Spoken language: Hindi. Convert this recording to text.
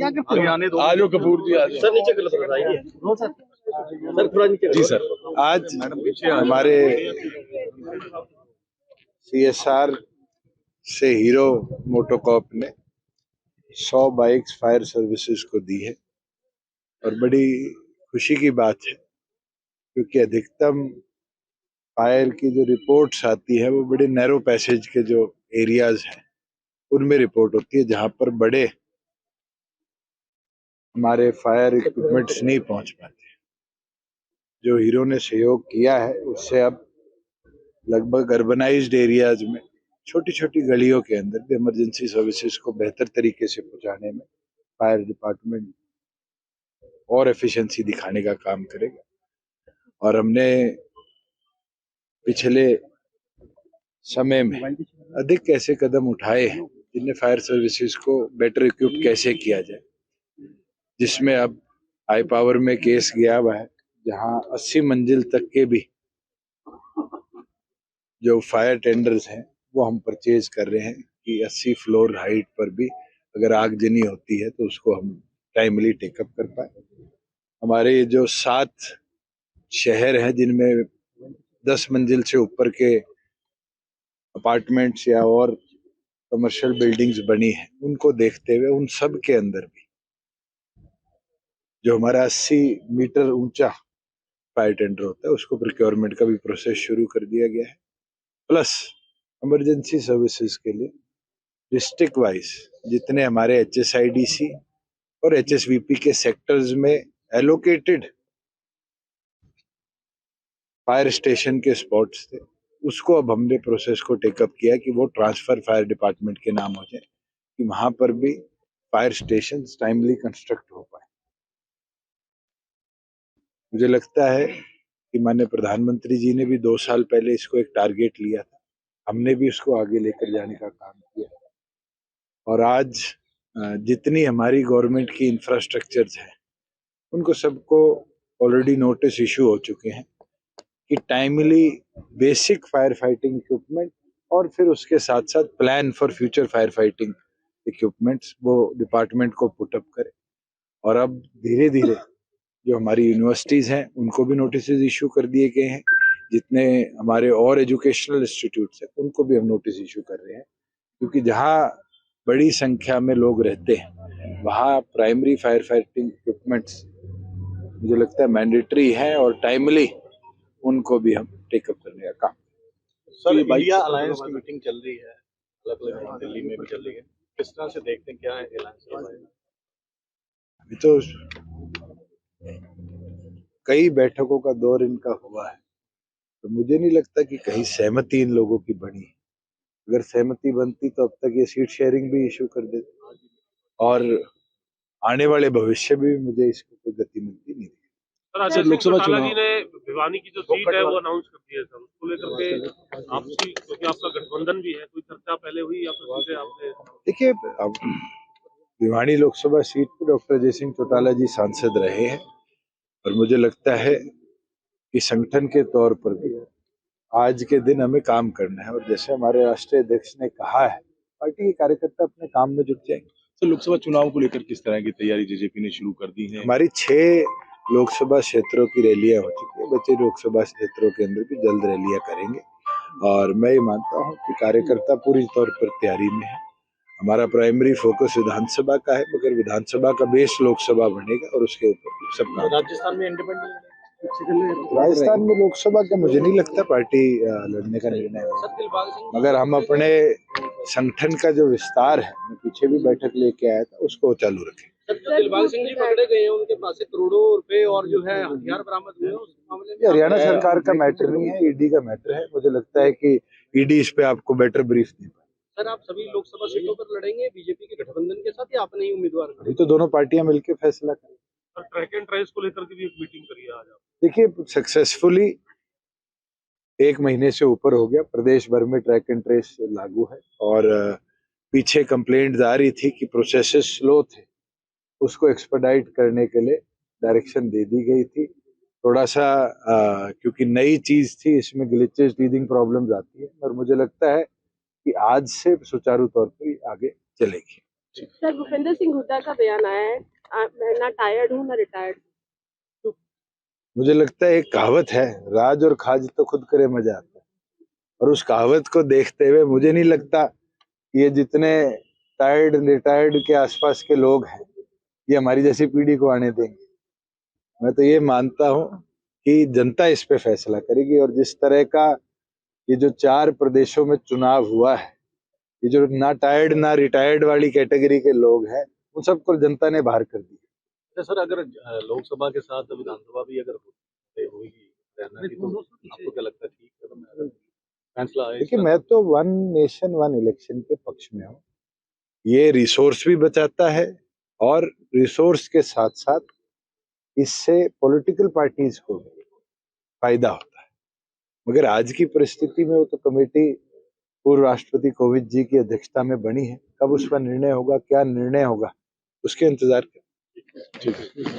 आगे आने दो। आजो कपूर जी आज सर नीचे कर सर जी सर। आज हमारे CSR से हीरो मोटोकॉर्प ने 100 बाइक्स फायर सर्विसेज को दी है और बड़ी खुशी की बात है क्योंकि अधिकतम फायर की जो रिपोर्ट्स आती है वो बड़े नैरो पैसेज के जो एरियाज हैं उनमें रिपोर्ट होती है जहां पर बड़े हमारे फायर इक्विपमेंट्स नहीं पहुंच पाते। जो हीरो ने सहयोग किया है उससे अब लगभग अर्बनाइज्ड एरियाज में छोटी छोटी गलियों के अंदर भी इमरजेंसी सर्विसेज को बेहतर तरीके से पहुंचाने में फायर डिपार्टमेंट और एफिशिएंसी दिखाने का काम करेगा। और हमने पिछले समय में अधिक ऐसे कदम उठाए हैं जिनमें फायर सर्विसेज को बेटर इक्विप्ड कैसे किया जाए, जिसमें अब हाई पावर में केस गया हुआ है जहां 80 मंजिल तक के भी जो फायर टेंडर्स हैं वो हम परचेज कर रहे हैं कि 80 फ्लोर हाइट पर भी अगर आगजनी होती है तो उसको हम टाइमली टेकअप कर पाए। हमारे जो 7 शहर हैं जिनमें 10 मंजिल से ऊपर के अपार्टमेंट्स या और कमर्शियल बिल्डिंग्स बनी हैं उनको देखते हुए उन सब के अंदर भी जो हमारा 80 मीटर ऊंचा फायर टेंडर होता है उसको प्रोक्योरमेंट का भी प्रोसेस शुरू कर दिया गया है। प्लस इमरजेंसी सर्विसेज के लिए डिस्ट्रिक्ट वाइज जितने हमारे HSIDC और HSVP के सेक्टर्स में एलोकेटेड फायर स्टेशन के स्पॉट्स थे उसको अब हमने प्रोसेस को टेकअप किया कि वो ट्रांसफर फायर डिपार्टमेंट के नाम हो जाए कि वहां पर भी फायर स्टेशन टाइमली कंस्ट्रक्ट हो पाए। मुझे लगता है कि माननीय प्रधानमंत्री जी ने भी 2 साल पहले इसको एक टारगेट लिया था, हमने भी उसको आगे लेकर जाने का काम किया और आज जितनी हमारी गवर्नमेंट की इंफ्रास्ट्रक्चर्स हैं उनको सबको ऑलरेडी नोटिस इशू हो चुके हैं कि timely basic fire fighting equipment और फिर उसके साथ साथ plan for future fire fighting equipments वो डिपार्टमेंट को पुटअप करे। और अब धीरे धीरे जो हमारी यूनिवर्सिटीज हैं उनको भी नोटिस इशू कर दिए गए हैं, जितने हमारे और एजुकेशनल इंस्टीट्यूट्स हैं उनको भी हम नोटिस इशू कर रहे हैं क्योंकि जहाँ बड़ी संख्या में लोग रहते हैं वहाँ प्राइमरी फायर फाइटिंग इक्विपमेंट्स मुझे लगता है मैंडेटरी है और टाइमली उनको भी हम टेकअप करने का काम। सर इंडिया अलायंस की मीटिंग चल रही है, अलग अलग दिल्ली में भी चल रही है, किस तरह से देखते हैं, क्या है अलायंस? अभी तो कई बैठकों का दौर इनका हुआ है तो मुझे नहीं लगता कि कहीं सहमति इन लोगों की बनी है। अगर सहमति बनती तो अब तक ये सीट शेयरिंग भी इशू कर देते और आने वाले भविष्य में भी मुझे इसको कोई गति मिलती नहीं। सर लोकसभा चुनाव ने भिवानी की जो सीट है वो अनाउंस कर दी है सर, उसको लेकर के आपसी क्योंकि आपका गठबंधन भी है, कोई चर्चा पहले हुई या फिर सीधे आपने? देखिए अब भिवानी लोकसभा सीट पर डॉक्टर अजय सिंह चौटाला जी सांसद रहे हैं और मुझे लगता है कि संगठन के तौर पर भी आज के दिन हमें काम करना है और जैसे हमारे राष्ट्रीय अध्यक्ष ने कहा है पार्टी के कार्यकर्ता अपने काम में जुट जाएंगे। तो लोकसभा चुनाव को लेकर किस तरह की तैयारी JJP ने शुरू कर दी है? हमारी 6 लोकसभा क्षेत्रों की रैलियां हो चुकी है, बचे लोकसभा क्षेत्रों के अंदर भी जल्द रैलियां करेंगे और मैं ये मानता हूँ कि कार्यकर्ता पूरी तौर पर तैयारी में है। हमारा प्राइमरी फोकस विधानसभा का है मगर विधानसभा का बेस लोकसभा बनेगा और उसके ऊपर सब। राजस्थान में इंडिपेंडेंट, राजस्थान में लोकसभा का मुझे नहीं लगता पार्टी लड़ने का निर्णय है, मगर हम अपने संगठन का जो विस्तार है, मैं पीछे भी बैठक लेके आया था, उसको चालू रखें। दिलबाग सिंह जी पकड़े गए हैं, उनके पास से करोड़ों रुपए और जो है हथियार बरामद हुए हैं, उस मामले में हरियाणा सरकार का मैटर नहीं है, ED का मैटर है। मुझे लगता है कि ED इस पे आपको बेटर ब्रीफ दे पाए। सर आप सभी लोकसभा सीटों पर लड़ेंगे बीजेपी के गठबंधन के साथ या अपने ही उम्मीदवार? अभी तो दोनों पार्टियां मिलकर फैसला करें। ट्रैक एंड ट्रेस को लेकर के भी एक मीटिंग करी है आज आप? देखिए सक्सेसफुली 1 महीने से ऊपर हो गया, प्रदेश भर में ट्रैक एंड ट्रेस लागू है और पीछे कंप्लेंट आ रही थी कि प्रोसेसेस स्लो थे, उसको एक्सपेडाइट करने के लिए डायरेक्शन दे दी गई थी। थोड़ा सा क्योंकि नई चीज थी इसमें ग्लिचेस टीथिंग प्रॉब्लम्स आती है और मुझे लगता है कि आज से सुचारू तौर पर आगे चलेगी। सर, भूपेंद्र सिंह हुड्डा का बयान आया है, मैं ना टायर्ड हूँ ना रिटायर्ड। मुझे लगता है एक कहावत है, राज और खाज तो खुद करे मजा आता है, और उस कहावत को देखते हुए मुझे नहीं लगता कि ये जितने टायर्ड रिटायर्ड के आसपास के लोग हैं ये हमारी जैसी पीढ़ी को आने देंगे। मैं तो ये मानता हूं कि जनता इस पे फैसला करेगी, और जिस तरह का ये जो 4 प्रदेशों में चुनाव हुआ है, ये जो ना टायर्ड ना रिटायर्ड वाली कैटेगरी के लोग हैं उन सबको जनता ने बाहर कर दिया। अच्छा सर, अगर लोकसभा के साथ विधानसभा भी अगर होगी हरियाणा की, तो आपको क्या लगता है ठीक कदम है अगर फैसला है? देखिए, मैं तो वन नेशन वन इलेक्शन के पक्ष में हूँ। ये रिसोर्स भी बचाता है और रिसोर्स के साथ साथ इससे पॉलिटिकल पार्टीज को भी फायदा होता है। मगर आज की परिस्थिति में वो तो कमेटी पूर्व राष्ट्रपति कोविंद जी की अध्यक्षता में बनी है, कब उस पर निर्णय होगा, क्या निर्णय होगा, उसके इंतजार करें। ठीक है।